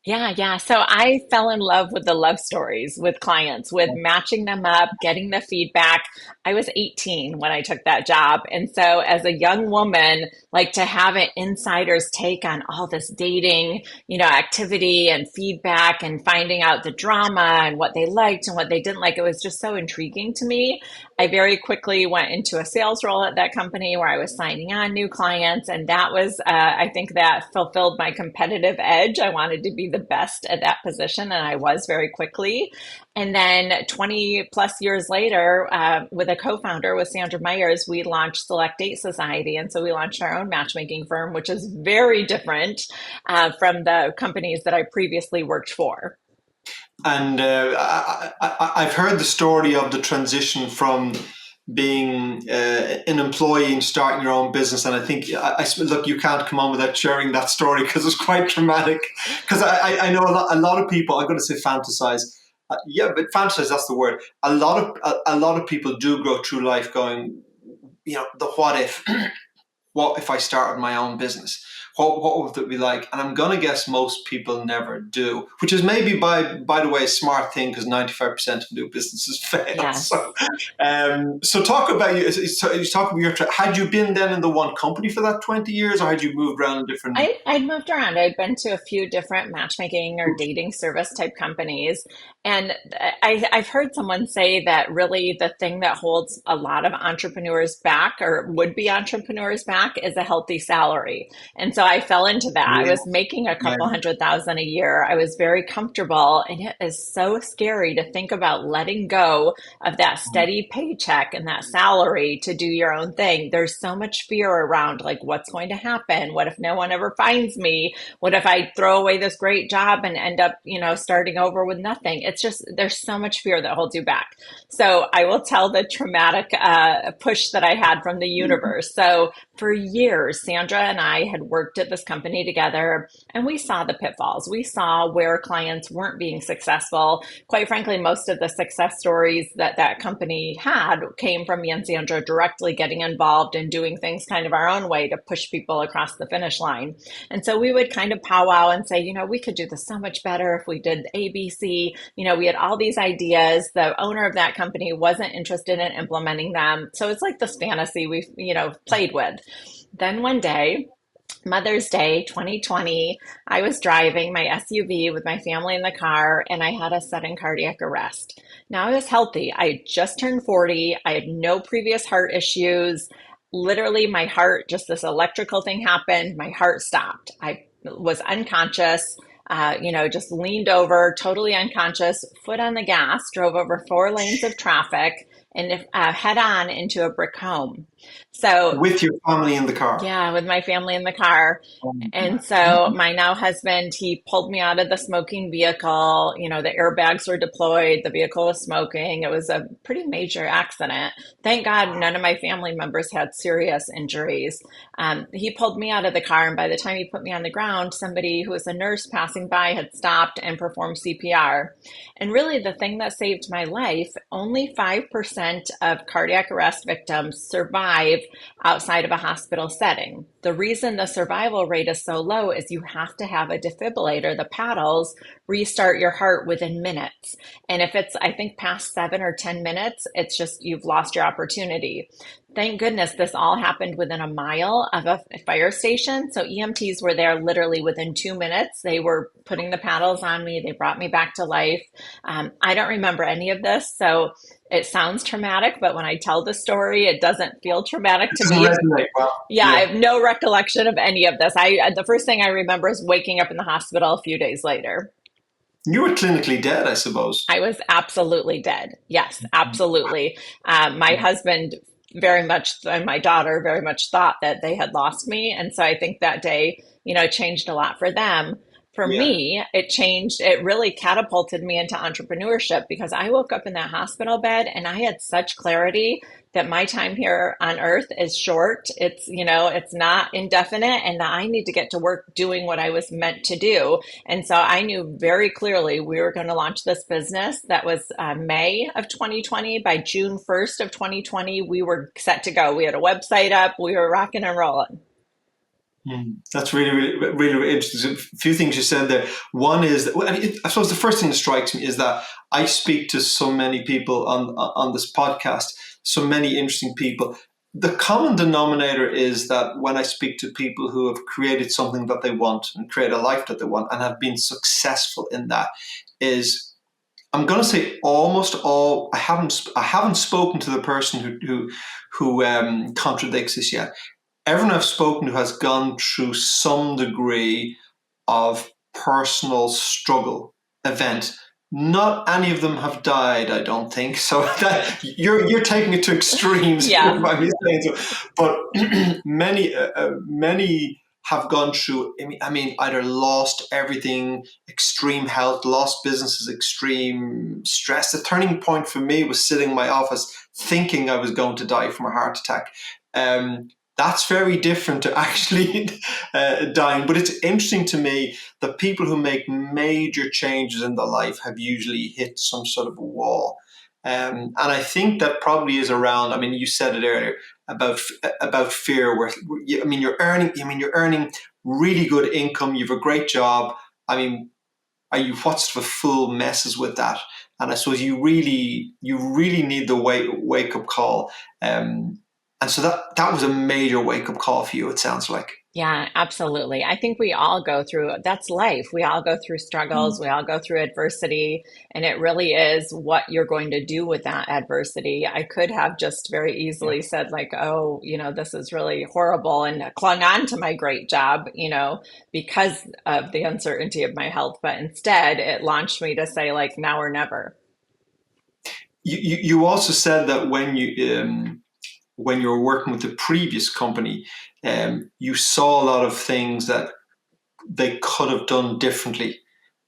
Yeah. So I fell in love with the love stories with clients, with matching them up, getting the feedback. I was 18 when I took that job. And so as a young woman, like to have an insider's take on all this dating, activity and feedback and finding out the drama and what they liked and what they didn't like, it was just so intriguing to me. I very quickly went into a sales role at that company where I was signing on new clients. And that was, I think that fulfilled my competitive edge. I wanted to be the best at that position, and I was very quickly. And then 20 plus years later, with a co founder, with Sandra Myers, we launched Select Date Society. And so we launched our own matchmaking firm, which is very different from the companies that I previously worked for. And I've heard the story of the transition from being an employee and starting your own business. And I think, look, you can't come on without sharing that story because it's quite dramatic. Because I know a lot of people, I'm going to say fantasize. Yeah, but fantasize, that's the word. A lot of people do go through life going, the what if. What if I started my own business? What would it be like? And I'm gonna guess most people never do, which is maybe by the way a smart thing because 95% of new businesses fail. Yes. So talk about you. You talk about had you been then in the one company for that 20 years, or had you moved around in different? I'd moved around. I'd been to a few different matchmaking or dating service type companies. And I've heard someone say that really the thing that holds a lot of entrepreneurs back or would be entrepreneurs back is a healthy salary. And so I fell into that. I Yeah, was making a yeah. couple 100,000 a year. I was very comfortable. And it is so scary to think about letting go of that steady paycheck and that salary to do your own thing. There's so much fear around like what's going to happen. What if no one ever finds me? What if I throw away this great job and end up, starting over with nothing? It's just, there's so much fear that holds you back. So I will tell the traumatic push that I had from the universe. So for years, Sandra and I had worked at this company together and we saw the pitfalls. We saw where clients weren't being successful. Quite frankly, most of the success stories that that company had came from me and Sandra directly getting involved and doing things kind of our own way to push people across the finish line. And so we would kind of powwow and say, we could do this so much better if we did ABC. We had all these ideas. The owner of that company wasn't interested in implementing them. So it's like this fantasy we, played with. Then one day, Mother's Day 2020, I was driving my SUV with my family in the car and I had a sudden cardiac arrest. Now I was healthy. I had just turned 40. I had no previous heart issues. Literally, my heart, just this electrical thing happened. My heart stopped. I was unconscious. Just leaned over, totally unconscious, foot on the gas, drove over 4 lanes of traffic, and head on into a brick home. So With your family in the car. yeah, with my family in the car. And so my now husband, he pulled me out of the smoking vehicle. The airbags were deployed. The vehicle was smoking. It was a pretty major accident. Thank God none of my family members had serious injuries. He pulled me out of the car. And by the time he put me on the ground, somebody who was a nurse passing by had stopped and performed CPR. And really, the thing that saved my life, only 5% of cardiac arrest victims survive outside of a hospital setting. The reason the survival rate is so low is you have to have a defibrillator, the paddles, restart your heart within minutes. And if it's, I think, past 7 or 10 minutes, it's just you've lost your opportunity. Thank goodness this all happened within a mile of a fire station. So EMTs were there literally within 2 minutes. They were putting the paddles on me. They brought me back to life. I don't remember any of this. So it sounds traumatic, but when I tell the story, it doesn't feel traumatic It to doesn't me. resonate well. Yeah, I Yeah. have no recollection of any of this. The first thing I remember is waking up in the hospital a few days later. You were clinically dead, I suppose. I was absolutely dead. Yes, absolutely. My husband very much, and my daughter very much thought that they had lost me. And so I think that day, changed a lot for them. For Yeah. me, it really catapulted me into entrepreneurship because I woke up in that hospital bed and I had such clarity that my time here on earth is short. It's not indefinite and that I need to get to work doing what I was meant to do. And so I knew very clearly we were going to launch this business. That was May of 2020. By June 1st of 2020, we were set to go. We had a website up. We were rocking and rolling. That's really, really, really, really interesting. A few things you said there. One is that, well, I suppose the first thing that strikes me is that I speak to so many people on this podcast, so many interesting people. The common denominator is that when I speak to people who have created something that they want and create a life that they want and have been successful in that, is I'm going to say almost all. I haven't spoken to the person who contradicts this yet. Everyone I've spoken to has gone through some degree of personal struggle event. Not any of them have died, I don't think. So that you're taking it to extremes Yeah. by me saying so. But many have gone through. I mean, either lost everything, extreme health, lost businesses, extreme stress. The turning point for me was sitting in my office thinking I was going to die from a heart attack. That's very different to actually dying. But it's interesting to me that people who make major changes in their life have usually hit some sort of a wall. And I think that probably is around. I mean, you said it earlier about fear. You're earning really good income. You have a great job. I mean, are you what sort of fool messes with that? And I suppose you really need the wake up call. And so that was a major wake up call for you. It sounds like. Yeah, absolutely. I think we all go through that's life. We all go through struggles, we all go through adversity, and it really is what you're going to do with that adversity. I could have just very Yeah. easily said, like, oh, this is really horrible, and clung on to my great job, because of the uncertainty of my health. But instead, it launched me to say, like, now or never. You also said that when you were working with the previous company, you saw a lot of things that they could have done differently.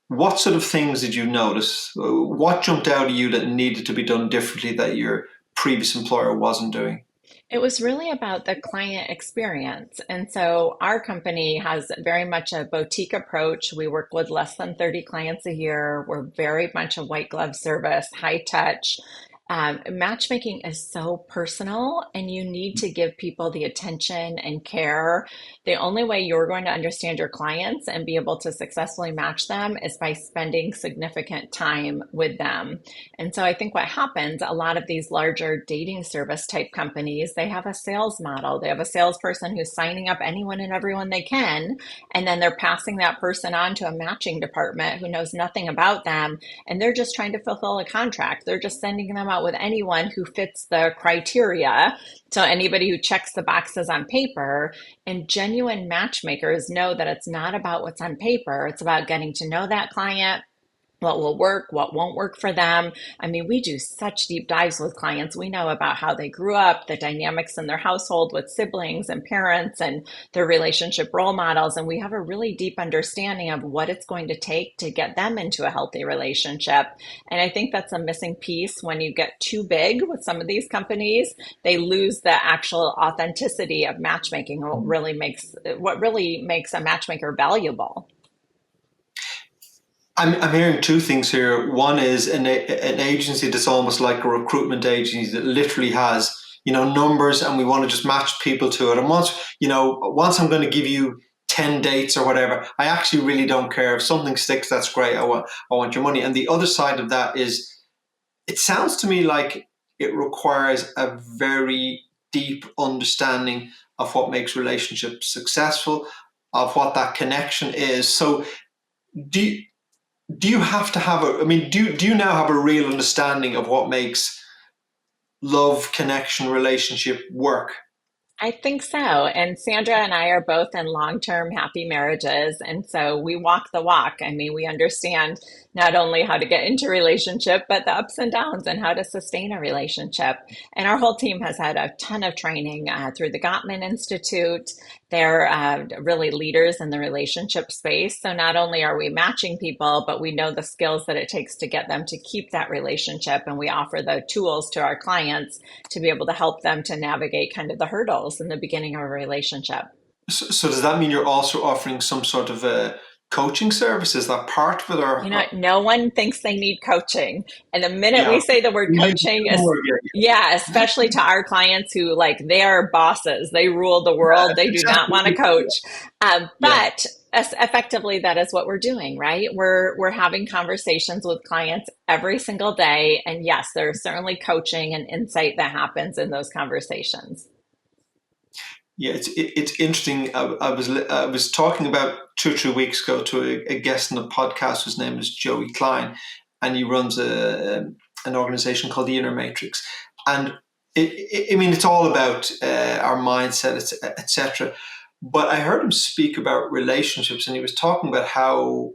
What sort of things did you notice? What jumped out at you that needed to be done differently that your previous employer wasn't doing? It was really about the client experience. And so our company has very much a boutique approach. We work with less than 30 clients a year. We're very much a white glove service, high touch. Matchmaking is so personal, and you need to give people the attention and care. The only way you're going to understand your clients and be able to successfully match them is by spending significant time with them. And so I think what happens, a lot of these larger dating service type companies, they have a sales model. They have a salesperson who's signing up anyone and everyone they can, and then they're passing that person on to a matching department who knows nothing about them, and they're just trying to fulfill a contract. They're just sending them out with anyone who fits the criteria. So anybody who checks the boxes on paper. And genuine matchmakers know that it's not about what's on paper. It's about getting to know that client, what will work, what won't work for them. I mean, we do such deep dives with clients. We know about how they grew up, the dynamics in their household with siblings and parents, and their relationship role models. And we have a really deep understanding of what it's going to take to get them into a healthy relationship. And I think that's a missing piece when you get too big with some of these companies. They lose the actual authenticity of matchmaking, what really makes a matchmaker valuable. I'm hearing two things here. One is an agency that's almost like a recruitment agency that literally has, numbers, and we want to just match people to it. And once I'm going to give you 10 dates or whatever, I actually really don't care. If something sticks, that's great. I want your money. And the other side of that is, it sounds to me like it requires a very deep understanding of what makes relationships successful, of what that connection is. So do do you have to have a, I mean, do you now have a real understanding of what makes love, connection, relationship work? I think so. And Sandra and I are both in long term happy marriages. And so we walk the walk. I mean, we understand not only how to get into relationship, but the ups and downs and how to sustain a relationship. And our whole team has had a ton of training through the Gottman Institute. They're really leaders in the relationship space. So not only are we matching people, but we know the skills that it takes to get them to keep that relationship. And we offer the tools to our clients to be able to help them to navigate kind of the hurdles in the beginning of a relationship. So does that mean you're also offering some sort of a coaching service? Is that part of it, You know, or no one thinks they need coaching. And the minute yeah, we say the word maybe coaching two is, or yeah, especially to our clients who like they are bosses, they rule the world, they do not want to exactly. coach. Yeah. But effectively, that is what we're doing, right? We're having conversations with clients every single day, and yes, there's certainly coaching and insight that happens in those conversations. Yeah, it's interesting. I was talking about 2 or 3 weeks ago to a guest on the podcast whose name is Joey Klein, and he runs an organization called the Inner Matrix. And I mean, it's all about our mindset, etc. But I heard him speak about relationships, and he was talking about how,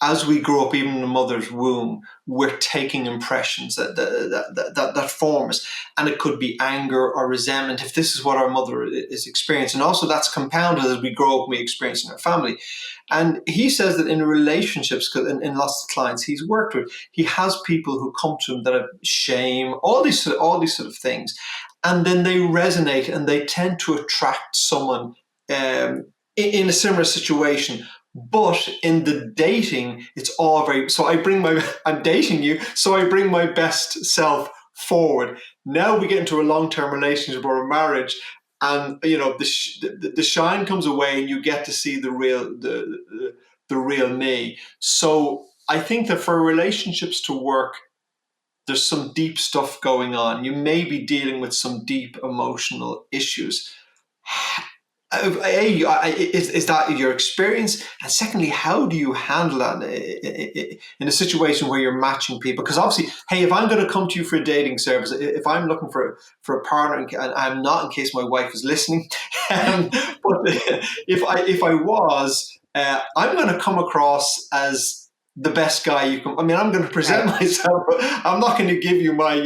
as we grow up, even in the mother's womb, we're taking impressions that form us, and it could be anger or resentment if this is what our mother is experiencing. And also, that's compounded as we grow up and we experience in our family. And he says that in relationships, because in lots of clients he's worked with, he has people who come to him that have shame, all these sort of things, and then they resonate and they tend to attract someone in a similar situation. But in the dating, it's all very. So I bring my. I'm dating you, so I bring my best self forward. Now we get into a long-term relationship or a marriage, and the shine comes away, and you get to see the real me. So I think that for relationships to work, there's some deep stuff going on. You may be dealing with some deep emotional issues. Is that your experience? And secondly, how do you handle that in a situation where you're matching people? Because obviously, hey, if I'm going to come to you for a dating service, if I'm looking for a partner, and I'm not, in case my wife is listening, but if I was, I'm going to come across as the best guy you can. I mean, I'm going to present Right. myself. I'm not going to give you my,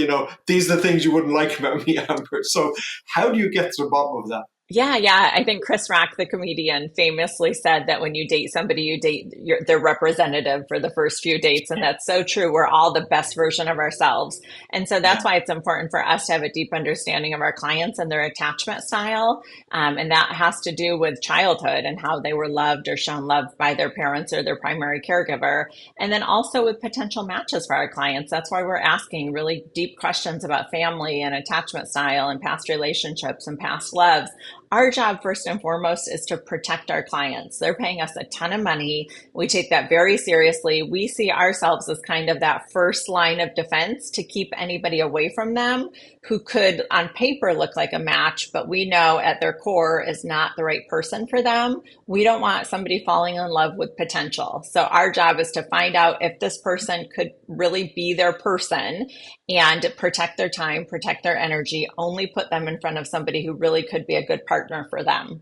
these are the things you wouldn't like about me, Amber. So, how do you get to the bottom of that? Yeah, yeah. I think Chris Rock, the comedian, famously said that when you date somebody, you date their representative for the first few dates. And that's so true. We're all the best version of ourselves. And so Yeah. that's why it's important for us to have a deep understanding of our clients and their attachment style. And that has to do with childhood and how they were loved or shown love by their parents or their primary caregiver. And then also with potential matches for our clients. That's why we're asking really deep questions about family and attachment style and past relationships and past loves. Our job, first and foremost, is to protect our clients. They're paying us a ton of money. We take that very seriously. We see ourselves as kind of that first line of defense to keep anybody away from them who could, on paper, look like a match, but we know at their core is not the right person for them. We don't want somebody falling in love with potential. So our job is to find out if this person could really be their person and protect their time, protect their energy, only put them in front of somebody who really could be a good partner for them.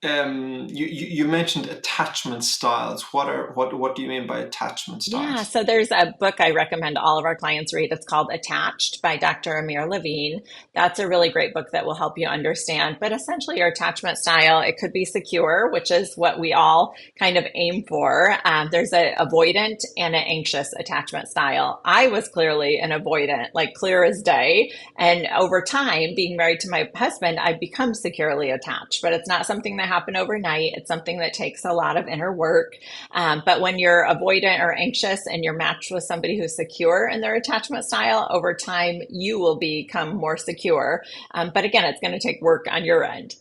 You mentioned attachment styles. What do you mean by attachment Yeah, styles? so there's a book I recommend all of our clients read. It's called Attached by Dr. Amir Levine. That's a really great book that will help you understand. But essentially, your attachment style, it could be secure, which is what we all kind of aim for. There's a avoidant and an anxious attachment style. I was clearly an avoidant, like clear as day. And over time, being married to my husband, I've become securely attached. But it's not something that happened overnight. It's something that takes a lot of inner work. But when you're avoidant or anxious and you're matched with somebody who's secure in their attachment style, over time, you will become more secure. But again, it's going to take work on your end.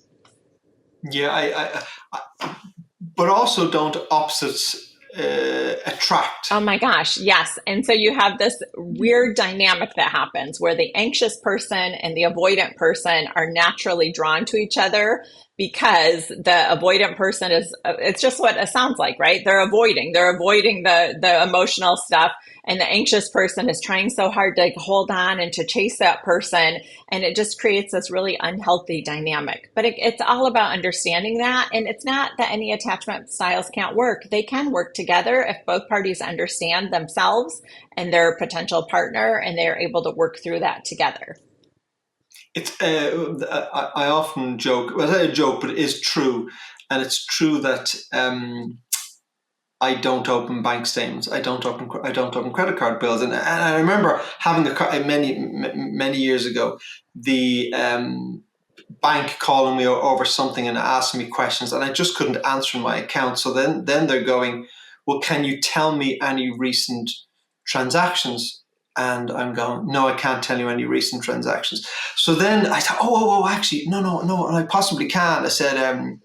Yeah, but also don't opposites attract? Oh my gosh, yes. And so you have this weird dynamic that happens where the anxious person and the avoidant person are naturally drawn to each other because the avoidant person is, it's just what it sounds like, right? They're avoiding the emotional stuff. And the anxious person is trying so hard to hold on and to chase that person. And it just creates this really unhealthy dynamic. But it's all about understanding that. And it's not that any attachment styles can't work. They can work together if both parties understand themselves and their potential partner and they're able to work through that together. It's I often joke. Well, it's not a joke, but it is true, and it's true that I don't open bank statements. I don't open credit card bills. And I remember having many years ago the bank calling me over something and asking me questions, and I just couldn't answer my account. So then they're going, well, can you tell me any recent transactions? And I'm going, no, I can't tell you any recent transactions. So then I thought, actually, no, I possibly can. I said,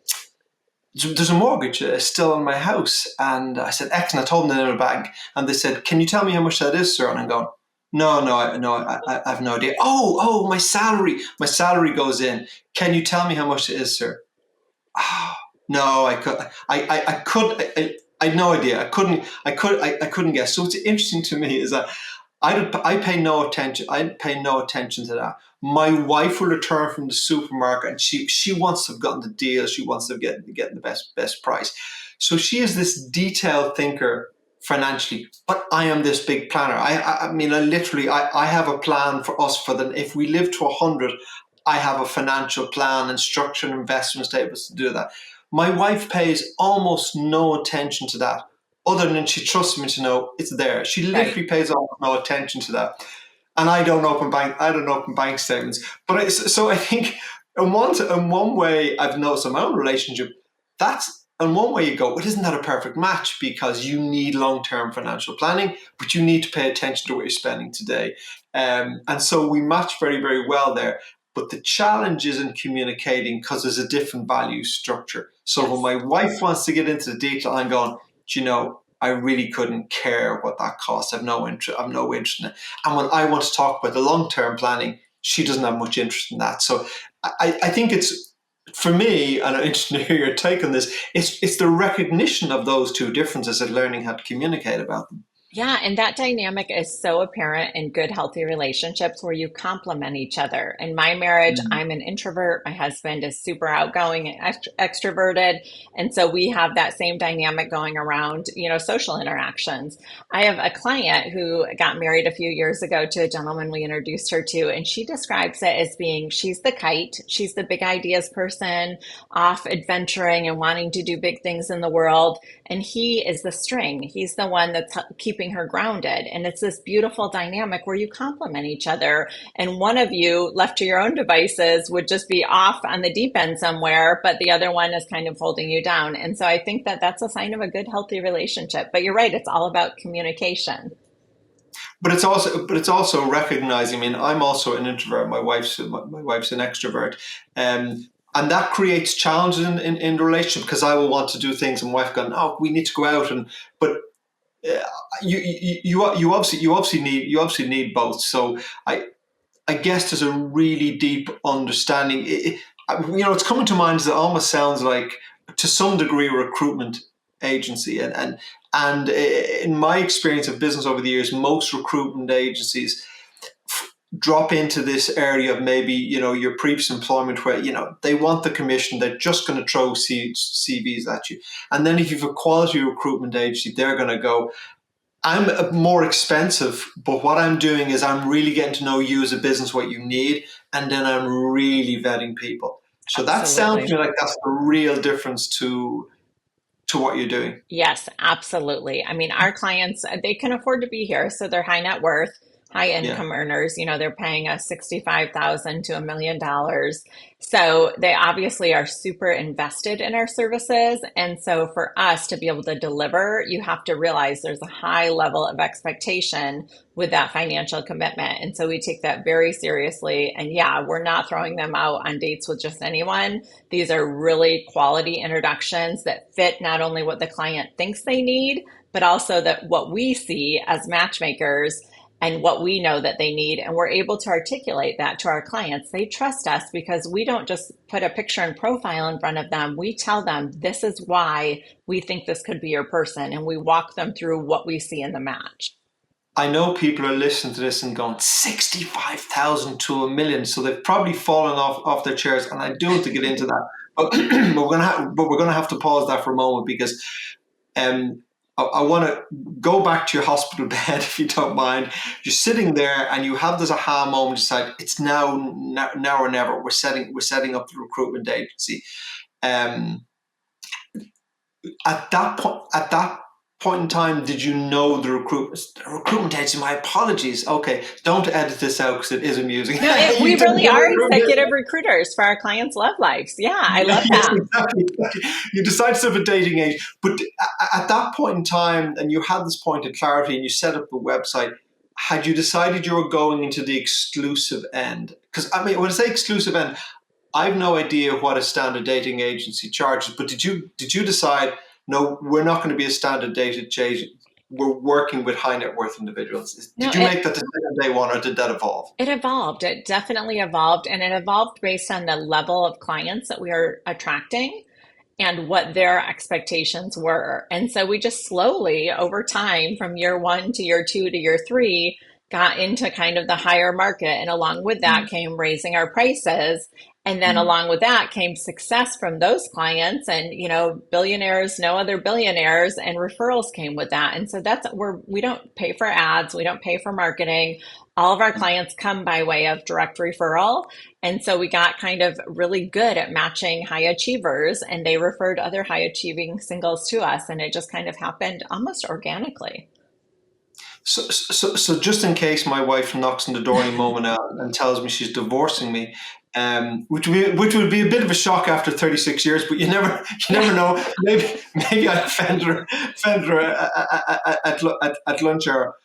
there's a mortgage still on my house. And I said, X, and I told them they're in a bank. And they said, can you tell me how much that is, sir? And I'm going, I have no idea. My salary goes in. Can you tell me how much it is, sir? Oh, no, I had no idea. I couldn't guess. So what's interesting to me is that I pay no attention. I pay no attention to that. My wife will return from the supermarket, and she wants to have gotten the deal. She wants to get the best price. So she is this detailed thinker financially, but I am this big planner. I mean, I have a plan for us for the if we live to 100. I have a financial plan and structured investment statements to do that. My wife pays almost no attention to that, other than she trusts me to know it's there. She Right. literally pays almost no attention to that. And I don't open bank statements. But so I think in one way I've noticed in my own relationship, that's in one way you go, well, isn't that a perfect match? Because you need long-term financial planning, but you need to pay attention to what you're spending today. And so we match very, very well there. But the challenge is in communicating because there's a different value structure. So when Yes. my wife wants to get into the detail, I'm going, do you know, I really couldn't care what that costs. I've no interest. I've no interest in it. And when I want to talk about the long term planning, she doesn't have much interest in that. So I think it's for me, and I'm interested to hear your take on this. It's the recognition of those two differences and learning how to communicate about them. Yeah, and that dynamic is so apparent in good, healthy relationships where you complement each other. In my marriage, Mm. I'm an introvert. My husband is super outgoing and extroverted. And so we have that same dynamic going around, social interactions. I have a client who got married a few years ago to a gentleman we introduced her to, and she describes it as being she's the kite, she's the big ideas person, off adventuring and wanting to do big things in the world. And he is the string. He's the one that's keeping her grounded. And it's this beautiful dynamic where you complement each other. And one of you, left to your own devices, would just be off on the deep end somewhere, but the other one is kind of holding you down. And so I think that that's a sign of a good, healthy relationship. But you're right, it's all about communication. But it's also recognizing. I mean, I'm also an introvert. My wife's an extrovert, and that creates challenges in the relationship because I will want to do things, and my wife going, "Oh, we need to go out," and but uh, you obviously need both. So I guess there's a really deep understanding. It's coming to mind is it almost sounds like, to some degree, a recruitment agency. And in my experience of business over the years, most recruitment agencies drop into this area of maybe your previous employment where they want the commission. They're just going to throw CVs at you, and then if you've a quality recruitment agency, they're going to go, I'm more expensive, but what I'm doing is I'm really getting to know you as a business, what you need, and then I'm really vetting people. So that sounds to Absolutely. me like that's the real difference to what you're doing. Yes, absolutely. I mean, our clients, they can afford to be here, so they're high net worth, high Yeah. income earners. They're paying us 65,000 to $1 million. So they obviously are super invested in our services. And so for us to be able to deliver, you have to realize there's a high level of expectation with that financial commitment. And so we take that very seriously. And yeah, we're not throwing them out on dates with just anyone. These are really quality introductions that fit not only what the client thinks they need, but also that what we see as matchmakers and what we know that they need. And we're able to articulate that to our clients. They trust us because we don't just put a picture and profile in front of them. We tell them, this is why we think this could be your person. And we walk them through what we see in the match. I know people are listening to this and going 65,000 to a million, so they've probably fallen off their chairs. And I do want to get into that, but we're gonna have to pause that for a moment because I want to go back to your hospital bed if you don't mind. You're sitting there and you have this aha moment. You decide it's now or never. We're setting up the recruitment agency. Um, at that point, point in time did you know the recruitment agency? My apologies. Okay, don't edit this out because it is amusing. No, You we did really know are it. executive recruiters for our clients' love lives. Yeah, I love Yes, that. exactly. You decide to have a dating age, but at that point in time, and you had this point of clarity, and you set up a website. Had you decided you were going into the exclusive end? Because I mean, when I say exclusive end, I've no idea what a standard dating agency charges. But did you decide no, we're not going to be a standard dating agency. We're working with high net worth individuals. No, Did you make that decision on day one, or did that evolve? it evolved. It definitely evolved, and it evolved based on the level of clients that we are attracting and what their expectations were. And so we just slowly, over time, from year one to year two to year three, got into kind of the higher market. And along with that came raising our prices. And then along with that came success from those clients and, billionaires, no other billionaires, and referrals came with that. And so that's where we don't pay for ads, we don't pay for marketing. All of our clients come by way of direct referral. And so we got kind of really good at matching high achievers, and they referred other high achieving singles to us. And it just kind of happened almost organically. So just in case my wife knocks on the door any moment now and tells me she's divorcing me, which would be a bit of a shock after 36 years, but you never know. Maybe I offend her at lunch hour.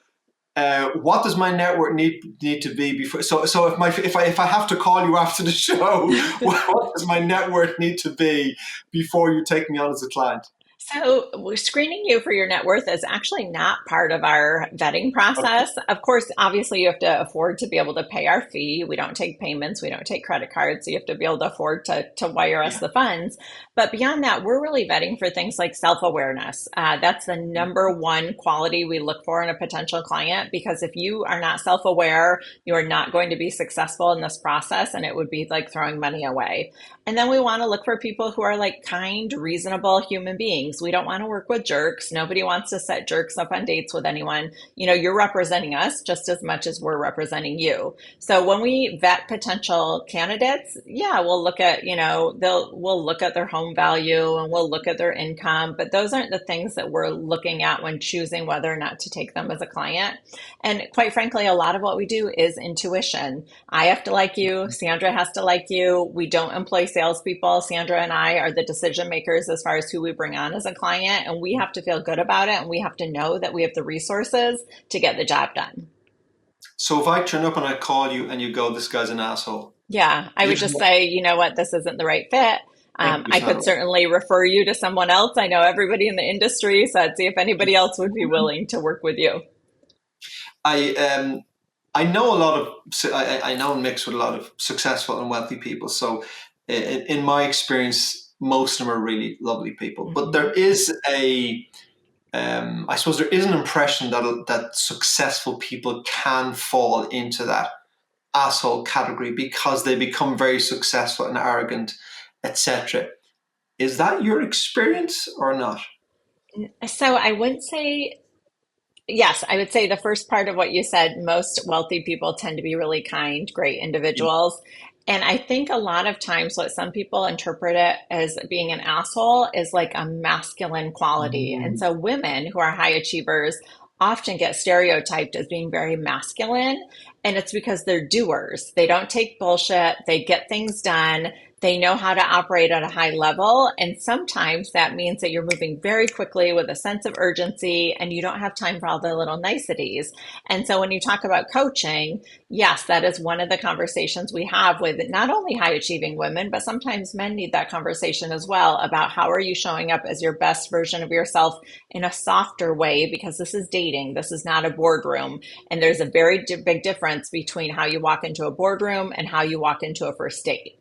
What does my network need to be before? So if I have to call you after the show, what does my network need to be before you take me on as a client? So, screening you for your net worth is actually not part of our vetting process. Of course, obviously, you have to afford to be able to pay our fee. We don't take payments, we don't take credit cards. So, you have to be able to afford to wire us the funds. But beyond that, we're really vetting for things like self awareness. That's the number one quality we look for in a potential client, because if you are not self aware, you are not going to be successful in this process, and it would be like throwing money away. And then we want to look for people who are like kind, reasonable human beings. We don't want to work with jerks. Nobody wants to set jerks up on dates with anyone. You're representing us just as much as we're representing you. So when we vet potential candidates, yeah, we'll look at, we'll look at their home value and we'll look at their income, but those aren't the things that we're looking at when choosing whether or not to take them as a client. And quite frankly, a lot of what we do is intuition. I have to like you. Sandra has to like you. We don't employ salespeople. Sandra and I are the decision makers as far as who we bring on as a client, and we have to feel good about it, and we have to know that we have the resources to get the job done. So if I turn up and I call you and you go, this guy's an asshole, Yeah, I would you, just say, you know what, this isn't the right fit. I could 100%. certainly refer you to someone else. I know everybody in the industry, so I'd see if anybody else would be willing to work with you. I know a lot of I know and mix with a lot of successful and wealthy people. So in my experience, most of them are really lovely people. But Mhm. there is I suppose there is an impression that successful people can fall into that asshole category because they become very successful and arrogant, etc. Is that your experience or not? So I wouldn't say yes, I would say the first part of what you said, most wealthy people tend to be really kind, great Yeah. individuals. And I think a lot of times what some people interpret it as being an asshole is like a masculine quality. And Mm. so women who are high achievers often get stereotyped as being very masculine. And it's because they're doers. They don't take bullshit, they get things done. They know how to operate at a high level. And sometimes that means that you're moving very quickly with a sense of urgency and you don't have time for all the little niceties. And so when you talk about coaching, yes, that is one of the conversations we have with not only high achieving women, but sometimes men need that conversation as well about how are you showing up as your best version of yourself in a softer way, because this is dating, this is not a boardroom. And there's a very big difference between how you walk into a boardroom and how you walk into a first date.